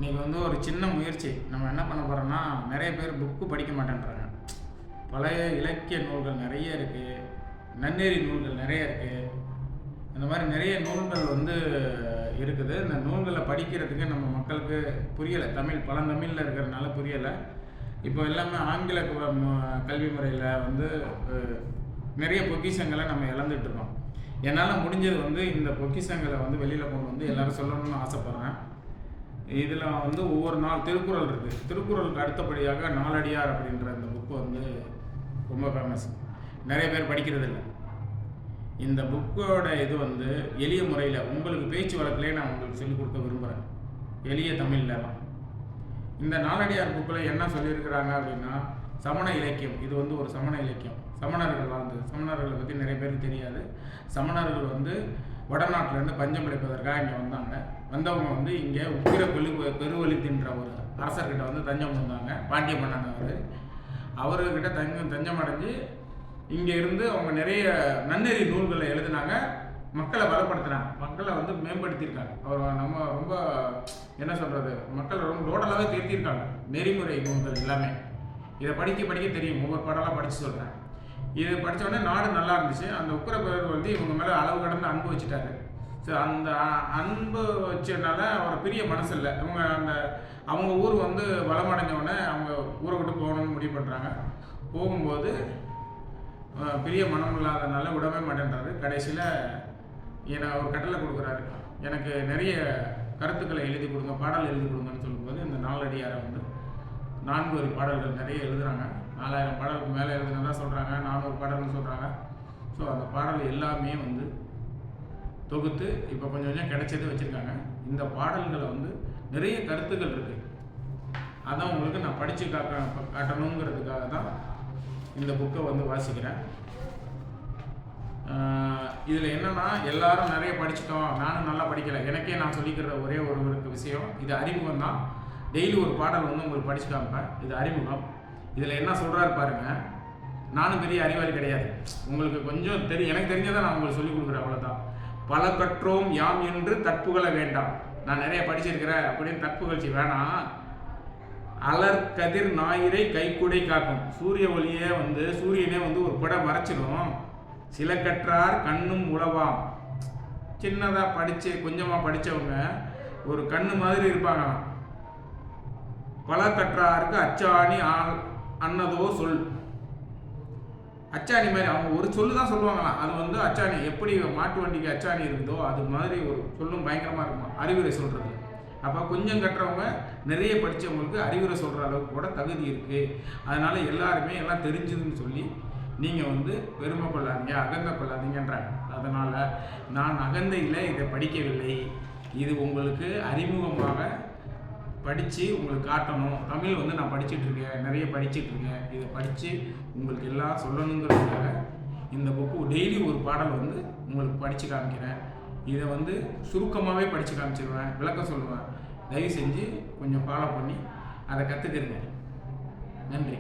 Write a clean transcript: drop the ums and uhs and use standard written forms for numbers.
இன்றைக்கி வந்து ஒரு சின்ன முயற்சி. நம்ம என்ன பண்ண போகிறோம்னா, நிறைய பேர் புக்கு படிக்க மாட்டேன்றாங்க. பழைய இலக்கிய நூல்கள் நிறைய இருக்குது, நன்னெறி நூல்கள் நிறைய இருக்குது. இந்த மாதிரி நிறைய நூல்கள் வந்து இருக்குது. இந்த நூல்களை படிக்கிறதுக்கு நம்ம மக்களுக்கு புரியலை. பழந்தமிழில் இருக்கிறதுனால புரியலை. இப்போ எல்லாமே ஆங்கில கல்வி முறையில் வந்து நிறைய பொக்கிஷங்களை நம்ம இழந்துட்டுருக்கோம். என்னால் முடிஞ்சது வந்து இந்த பொக்கிஷங்களை வந்து வெளியில் கொண்டு வந்து எல்லோரும் சொல்லணும்னு ஆசைப்பட்றேன். இதில் வந்து ஒவ்வொரு நாள் திருக்குறள் இருக்குது. திருக்குறளுக்கு அடுத்தபடியாக நாலடியார் அப்படின்ற இந்த புக்கு வந்து ரொம்ப ஃபேமஸ். நிறைய பேர் படிக்கிறது இல்லை. இந்த புக்கோட இது வந்து எளிய முறையில் உங்களுக்கு பேச்சு வழக்கிலே நான் உங்களுக்கு சொல்லிக் கொடுக்க விரும்புகிறேன், எளிய தமிழ்லாம். இந்த நாலடியார் புக்கில் என்ன சொல்லியிருக்கிறாங்க அப்படின்னா, சமண இலக்கியம். இது வந்து ஒரு சமண இலக்கியம். சமணர்கள் வாழ்ந்தது. சமணர்களை பற்றி நிறைய பேருக்கு தெரியாது. சமணர்கள் வந்து வடநாட்டிலேருந்து பஞ்சம் பிடிப்பதற்காக இங்கே வந்தாங்க. வந்தவங்க வந்து இங்கே உக்கிர பெருவழி தின்ற ஒரு அரசர்கிட்ட வந்து தஞ்சம் வந்தாங்க. பாண்டிய மன்னன் அவர்கிட்ட தஞ்சம் அடைஞ்சு இங்கே இருந்து அவங்க நிறைய நன்னெறி நூல்களை எழுதினாங்க. மக்களை பலப்படுத்தினாங்க, மக்களை வந்து மேம்படுத்தியிருக்காங்க. அவர் நம்ம ரொம்ப என்ன சொல்கிறது, மக்களை ரொம்ப டோட்டலாகவே திருத்தியிருக்காங்க. நெறிமுறை நூல்கள் எல்லாமே இதை படிக்க தெரியும். ஒவ்வொரு பாடலாக படித்து சொல்கிறேன். இது படித்தோடனே நாடு நல்லா இருந்துச்சு. அந்த உக்கிரப்பேரர் வந்து இவங்க மேலே அளவு கடந்து அன்பு வச்சுட்டாரு. ஸோ அந்த அன்பு வச்சதுனால அவரை பிரிய மனசு இல்லை. அவங்க ஊர் வந்து வளமடைஞ்சவுடனே அவங்க ஊரை விட்டு போகணும்னு முடிவு பண்ணுறாங்க. போகும்போது பெரிய மனம் இல்லாதனால விடவே மாட்டேன்றாரு. கடைசியில் ஒரு கட்டளை கொடுக்குறாரு, எனக்கு நிறைய கருத்துக்களை எழுதி கொடுங்க, பாடல் எழுதி கொடுங்கன்னு சொல்லும்போது இந்த நாலடியாரை வந்து 4 வரி பாடல்கள் நிறைய எழுதுகிறாங்க. 4000 பாடலுக்கு மேலே எழுதுனதா சொல்கிறாங்க, 400 பாடல்னு சொல்கிறாங்க. ஸோ அந்த பாடல் எல்லாமே வந்து தொகுத்து இப்போ கொஞ்சம் கொஞ்சம் கிடைச்சது வச்சுருக்காங்க. இந்த பாடல்களை வந்து நிறைய கருத்துக்கள் இருக்குது. அதான் உங்களுக்கு நான் படித்து காட்டணுங்கிறதுக்காக தான் இந்த புக்கை வந்து வாசிக்கிறேன். இதில் என்னென்னா, எல்லாரும் நிறைய படிச்சிட்டோம், நானும் நல்லா படிக்கலை, எனக்கே நான் சொல்லிக்கிற ஒரே ஒரு விஷயம், இது அறிமுகம் தான். டெய்லி ஒரு பாடல் வந்து உங்களுக்கு படிச்சு காமிப்பேன். இது அறிமுகம். இதில் என்ன சொல்கிறாரு பாருங்கள். நானும் பெரிய அறிவாளி கிடையாது, உங்களுக்கு கொஞ்சம் எனக்கு தெரிஞ்சதை நான் உங்களுக்கு சொல்லிக் கொடுக்குறேன், அவ்வளோதான். பல கற்றோம் யாம் என்று தற்புகழ வேண்டாம். நான் நிறைய படிச்சிருக்கிறேன் அப்படின்னு தற்புகழ்ச்சி வேணாம். அலர்கதிர் ஞாயிறை கைக்குடை காக்கும். சூரிய ஒளியே வந்து சூரியனே வந்து ஒரு குடை மறைச்சிடும். சில கற்றார் கண்ணும் உழவாம். சின்னதாக படித்து கொஞ்சமாக படித்தவங்க ஒரு கண்ணு மாதிரி இருப்பாங்க. பல கற்றாருக்கு அச்சாணி அன்னதோ சொல். அச்சாணி மாதிரி அவங்க ஒரு சொல்லு தான் சொல்லுவாங்களாம். அது வந்து அச்சாணி, எப்படி மாட்டு வண்டிக்கு அச்சாணி இருக்குதோ அது மாதிரி ஒரு சொல்லும் பயங்கரமாக இருக்குமா அறிவுரை சொல்கிறது. அப்போ கொஞ்சம் கட்டுறவங்க நிறைய படித்தவங்களுக்கு அறிவுரை சொல்கிற அளவுக்கு கூட தகுதி இருக்குது. அதனால் எல்லாருமே எல்லாம் தெரிஞ்சுதுன்னு சொல்லி நீங்கள் வந்து பெருமை கொள்ளாதீங்க, அகந்தை கொள்ளாதீங்கன்றாங்க. அதனால் நான் அகந்தையில் இதை படிக்கவில்லை. இது உங்களுக்கு அறிமுகமாக படித்து உங்களுக்கு காட்டணும். தமிழ் வந்து நான் படிச்சுட்ருக்கேன், நிறைய படிச்சுட்ருக்கேன். இதை படித்து உங்களுக்கு எல்லாம் சொல்லணுங்கிறதுக்காக இந்த புக்கு டெய்லி ஒரு பாடல் வந்து உங்களுக்கு படித்து காமிக்கிறேன். இதை வந்து சுருக்கமாகவே படித்து காமிச்சிடுவேன், விளக்கம் சொல்லுவேன். தயவு செஞ்சு கொஞ்சம் ஃபாலோ பண்ணி அதை கற்றுக்கிறேங்க. நன்றி.